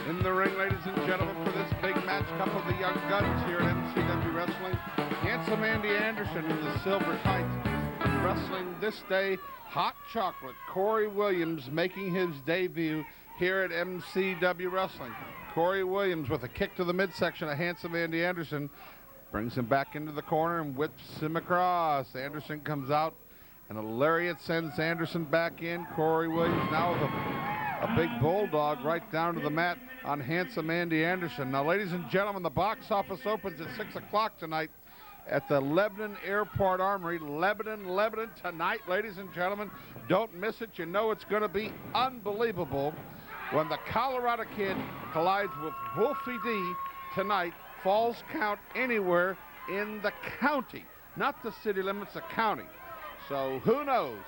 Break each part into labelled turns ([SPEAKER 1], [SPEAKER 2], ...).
[SPEAKER 1] In the ring, ladies and gentlemen, for this big match, couple of the young guns here at MCW Wrestling. Handsome Andy Anderson in the silver tights. And wrestling this day, Hot Chocolate, Kory Williams making his debut here at MCW Wrestling. Kory Williams with a kick to the midsection of Handsome Andy Anderson. Brings him back into the corner and whips him across. Anderson comes out, and a lariat sends Anderson back in. Kory Williams now with a big bulldog right down to the mat on Handsome Andy Anderson. Now, ladies and gentlemen, the box office opens at 6 o'clock tonight at the Lebanon Airport Armory. Lebanon tonight, ladies and gentlemen. Don't miss it. You know it's going to be unbelievable when the Colorado Kid collides with Wolfie D tonight. Falls count anywhere in the county, not the city limits, the county. So who knows?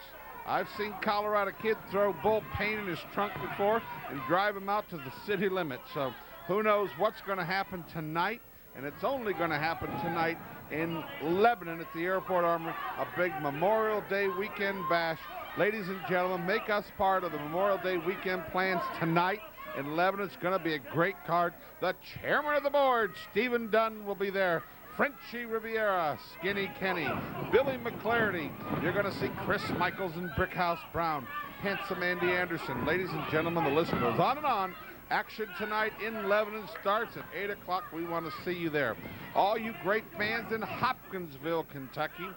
[SPEAKER 1] I've seen Colorado Kid throw Bull Payne in his trunk before and drive him out to the city limit. So who knows what's going to happen tonight? And it's only going to happen tonight in Lebanon at the Airport Armory, a big Memorial Day weekend bash. Ladies and gentlemen, make us part of the Memorial Day weekend plans tonight in Lebanon. It's going to be a great card. The chairman of the board, Stephen Dunn, will be there. Frenchie Riviera, Skinny Kenny, Billy McClarty. You're going to see Chris Michaels and Brickhouse Brown, Handsome Andy Anderson. Ladies and gentlemen, the list goes on and on. Action tonight in Lebanon starts at 8 o'clock. We want to see you there. All you great fans in Hopkinsville, Kentucky.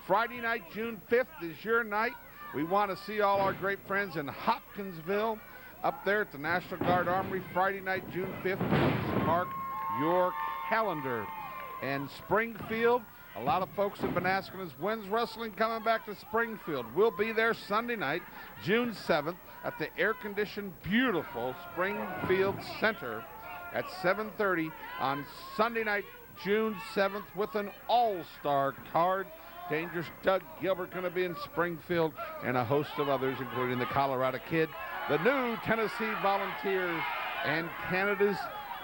[SPEAKER 1] Friday night, June 5th is your night. We want to see all our great friends in Hopkinsville up there at the National Guard Armory. Friday night, June 5th. Please mark your calendar. And Springfield, a lot of folks have been asking us, when's wrestling coming back to Springfield? We'll be there Sunday night, June 7th, at the air-conditioned, beautiful Springfield Center at 7:30 on Sunday night, June 7th, with an all-star card. Dangerous Doug Gilbert going to be in Springfield, and a host of others, including the Colorado Kid, the new Tennessee Volunteers, and Canada's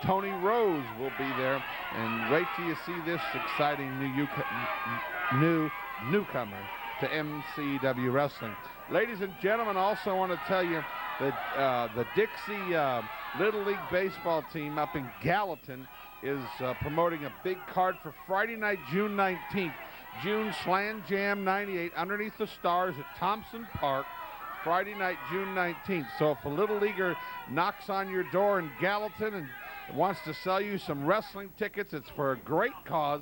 [SPEAKER 1] Tony Rose will be there. And wait till you see this exciting newcomer to MCW Wrestling. Ladies and gentlemen, also want to tell you that the Dixie Little League baseball team up in Gallatin is promoting a big card for Friday night, June 19th. June Slam Jam 98 underneath the stars at Thompson Park. Friday night, June 19th. So if a Little Leaguer knocks on your door in Gallatin and wants to sell you some wrestling tickets, it's for a great cause,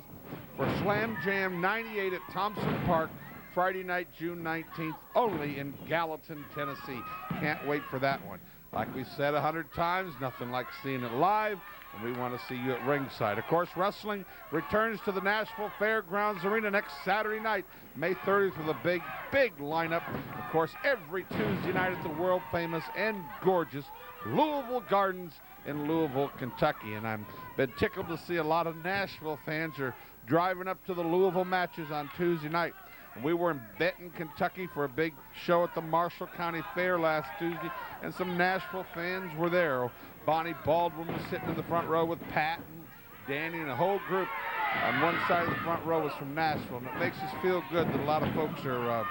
[SPEAKER 1] for Slam Jam 98 at Thompson Park, Friday night, June 19th, only in Gallatin, Tennessee. Can't wait for that one. Like we said 100 times, nothing like seeing it live, and we want to see you at ringside. Of course, wrestling returns to the Nashville Fairgrounds Arena next Saturday night, May 30th, with a big lineup. Of course, every Tuesday night at the world-famous and gorgeous Louisville Gardens in Louisville, Kentucky. And I'm been tickled to see a lot of Nashville fans are driving up to the Louisville matches on Tuesday night. We were in Benton, Kentucky for a big show at the Marshall County Fair last Tuesday, and some Nashville fans were there. Bonnie Baldwin was sitting in the front row with Pat and Danny, and a whole group on one side of the front row was from Nashville. And it makes us feel good that a lot of folks are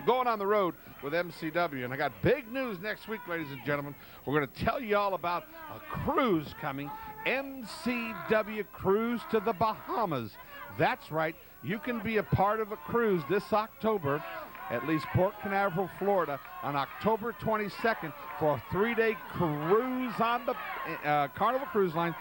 [SPEAKER 1] going on the road with MCW. And I got big news next week, ladies and gentlemen. We're going to tell you all about a cruise coming, MCW Cruise to the Bahamas. That's right. You can be a part of a cruise this October at least Port Canaveral, Florida, on October 22nd for a 3-day cruise on the Carnival Cruise Line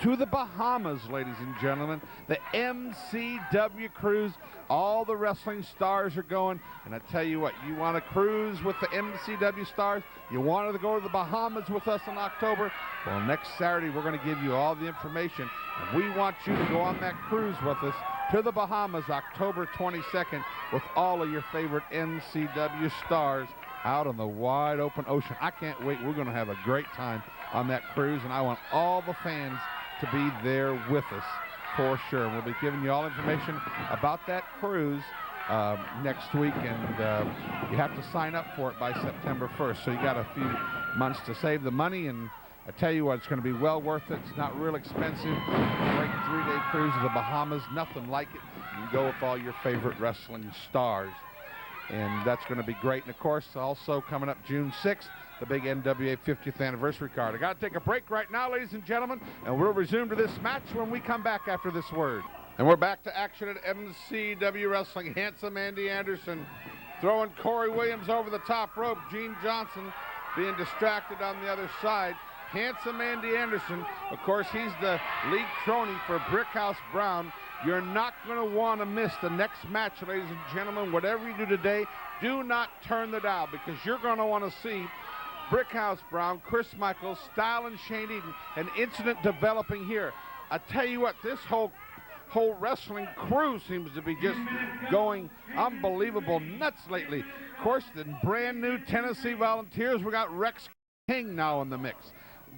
[SPEAKER 1] to the Bahamas, ladies and gentlemen. The MCW Cruise. All the wrestling stars are going. And I tell you what, you want to cruise with the MCW stars? You wanted to go to the Bahamas with us in October? Well, next Saturday, we're going to give you all the information. And we want you to go on that cruise with us to the Bahamas October 22nd with all of your favorite MCW stars out on the wide open ocean. I can't wait. We're going to have a great time on that cruise, and I want all the fans to be there with us for sure. We'll be giving you all information about that cruise next week, and you have to sign up for it by September 1st, so you got a few months to save the money. And I tell you what, it's going to be well worth it. It's not real expensive. Great 3-day cruise to the Bahamas, nothing like it. You can go with all your favorite wrestling stars, and that's going to be great. And of course, also coming up June 6th, the big NWA 50th anniversary card. I got to take a break right now, ladies and gentlemen, and we'll resume to this match when we come back after this word. And we're back to action at MCW Wrestling. Handsome Andy Anderson throwing Kory Williams over the top rope. Gene Johnson being distracted on the other side. Handsome Andy Anderson, of course, he's the league crony for Brickhouse Brown. You're not going to want to miss the next match, ladies and gentlemen. Whatever you do today, do not turn the dial, because you're going to want to see Brickhouse Brown, Chris Michaels, Style and Shane Eden, an incident developing here. I tell you what, this whole wrestling crew seems to be just going unbelievable nuts lately. Of course, the brand new Tennessee Volunteers, we got Rex King now in the mix.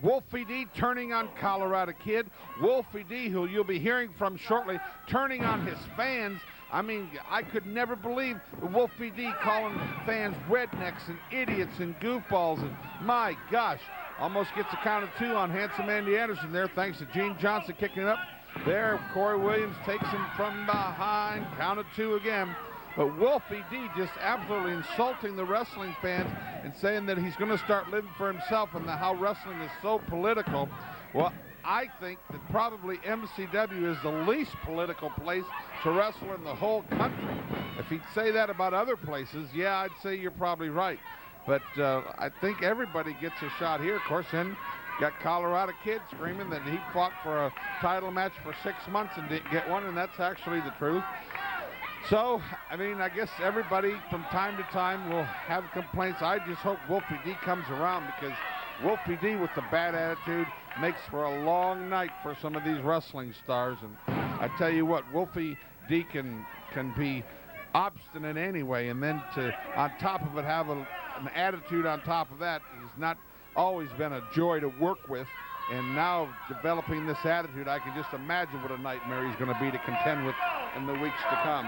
[SPEAKER 1] Wolfie D turning on Colorado Kid. Wolfie D, who you'll be hearing from shortly, turning on his fans. I mean, I could never believe Wolfie D calling fans rednecks and idiots and goofballs. And my gosh, almost gets a count of 2 on Handsome Andy Anderson there, thanks to Gene Johnson kicking it up. There, Kory Williams takes him from behind, count of 2 again. But Wolfie D just absolutely insulting the wrestling fans and saying that he's going to start living for himself and how wrestling is so political. Well, I think that probably MCW is the least political place to wrestle in the whole country. If he'd say that about other places, yeah, I'd say you're probably right. But I think everybody gets a shot here. Of course, then got Colorado Kid screaming that he fought for a title match for 6 months and didn't get one, and that's actually the truth. So, I mean, I guess everybody from time to time will have complaints. I just hope Wolfie D comes around, because Wolfie D with the bad attitude makes for a long night for some of these wrestling stars. And I tell you what, Wolfie D can be obstinate anyway, and then to, on top of it, have an attitude on top of that. He's not always been a joy to work with. And now developing this attitude, I can just imagine what a nightmare he's going to be to contend with in the weeks to come.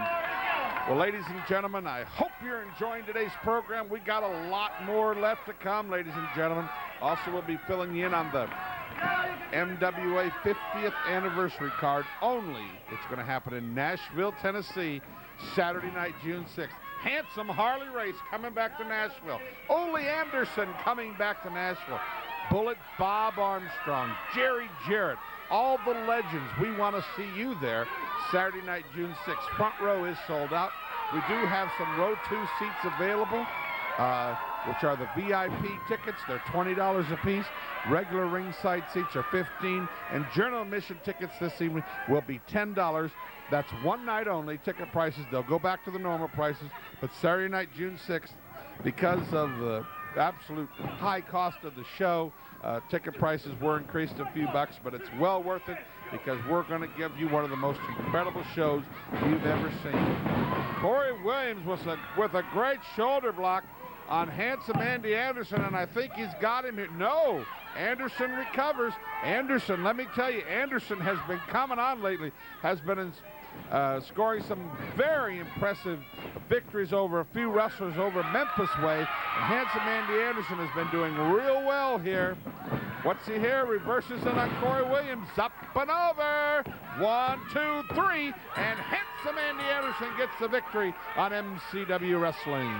[SPEAKER 1] Well, ladies and gentlemen, I hope you're enjoying today's program. We got a lot more left to come, ladies and gentlemen. Also, we'll be filling you in on the MWA 50th anniversary card only. It's going to happen in Nashville, Tennessee, Saturday night, June 6th. Handsome Harley Race coming back to Nashville. Ole Anderson coming back to Nashville. Bullet Bob Armstrong, Jerry Jarrett, all the legends. We want to see you there Saturday night, June 6th. Front row is sold out. We do have some row 2 seats available, which are the VIP tickets. They're $20 a piece. Regular ringside seats are $15, and general admission tickets this evening will be $10. That's one night only. Ticket prices, they'll go back to the normal prices, but Saturday night, June 6th, because of the absolute high cost of the show, ticket prices were increased a few bucks, but it's well worth it, because we're going to give you one of the most incredible shows you've ever seen. Kory Williams with a great shoulder block on Handsome Andy Anderson, and I think he's got him here. No, Anderson recovers. Anderson, let me tell you, Anderson has been coming on lately, has been scoring some very impressive victories over a few wrestlers over Memphis way. And Handsome Andy Anderson has been doing real well here. What's he here? Reverses it on Kory Williams. Up and over. 1, 2, 3. And Handsome Andy Anderson gets the victory on MCW Wrestling.